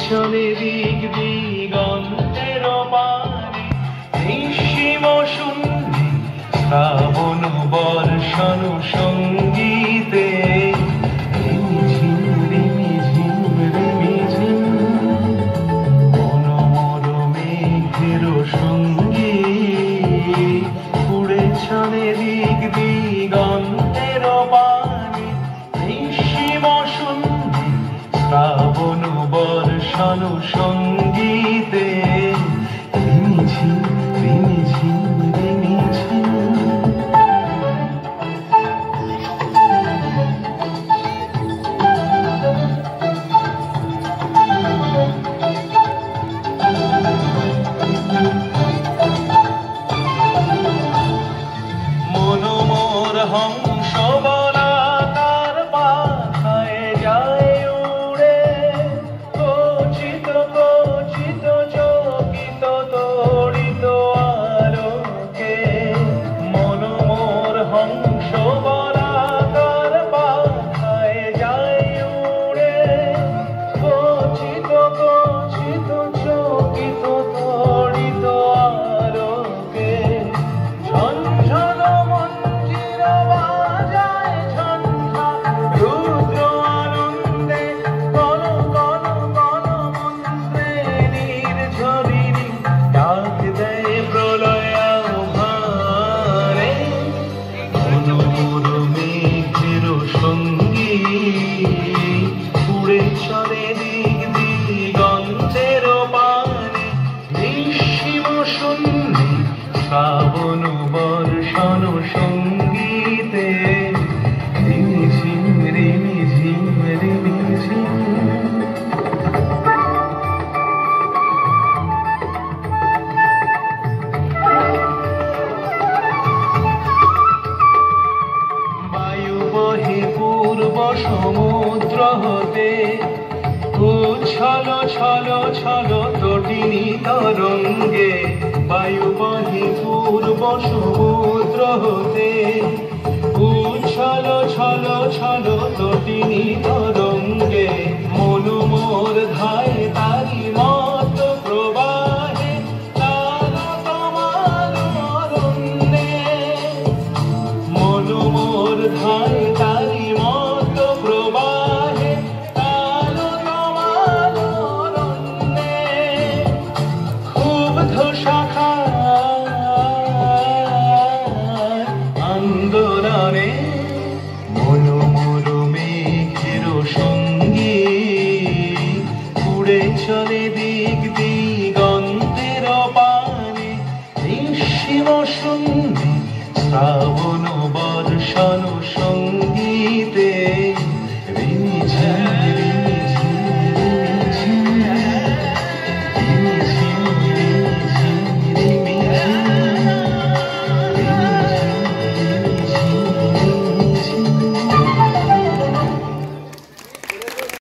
চলে দিক দিগন্তের পানে নিঃসীম শূন্যে শ্রাবণ বর্ষণ সঙ্গীতে রিমিঝিম রিমিঝিম রিমিঝিম মনোমর মেঘের সঙ্গী উড়ে চলে দিক দিগন্তের পানে নিঃসীম শূন্যে শ্রাবণ বর্ষণ সঙ্গীতে রিমিঝিম রিমিঝিম রিমিঝিম মনোমর হংস বলা তার পাখায় যায় উড়ে কচিত কচিত চকিত তড়িত আলোকে মনোমর হংস বলা তার পাখায় যায় উড়ে কচিত কচিত চকিত তড়িত আলোকে ঝনঝন মঞ্জির বাজায় ঝঞ্ঝা রুদ্র আনন্দে কন কন কন মন্ত্রে নির্ঝরিণী ডাক দেয় প্রলয় আহ্বানে মনোমর মেঘের সঙ্গী উড়ে চলে দিক দিগন্তের পানে নিঃসীম শূন্যে শ্রাবণ বর্ষণ সঙ্গীতে রিমিঝিম রিমিঝিম রিমিঝিম বায়ু বহে পূর্ব সমুদ্র হতে উচ্ছল ছল ছল তটিনী তরঙ্গে বায়ু বহে পূর্ব সমুদ্র হতে উচ্ছল ছল ছল তটিনী তরঙ্গে মনোমর ধায় তারি মত প্রবাহে তার তোমার অরণ্যে মনোমর ধায় তারি মত প্রবাহে তার তোমার অরণ্যে ক্ষুব্ধ শাখায় আন্দোলনে মনোমর মেঘের সঙ্গী উড়ে চলে দিক দিগন্তের পানে নিঃসীম শূন্যে শ্রাবণ বর্ষণ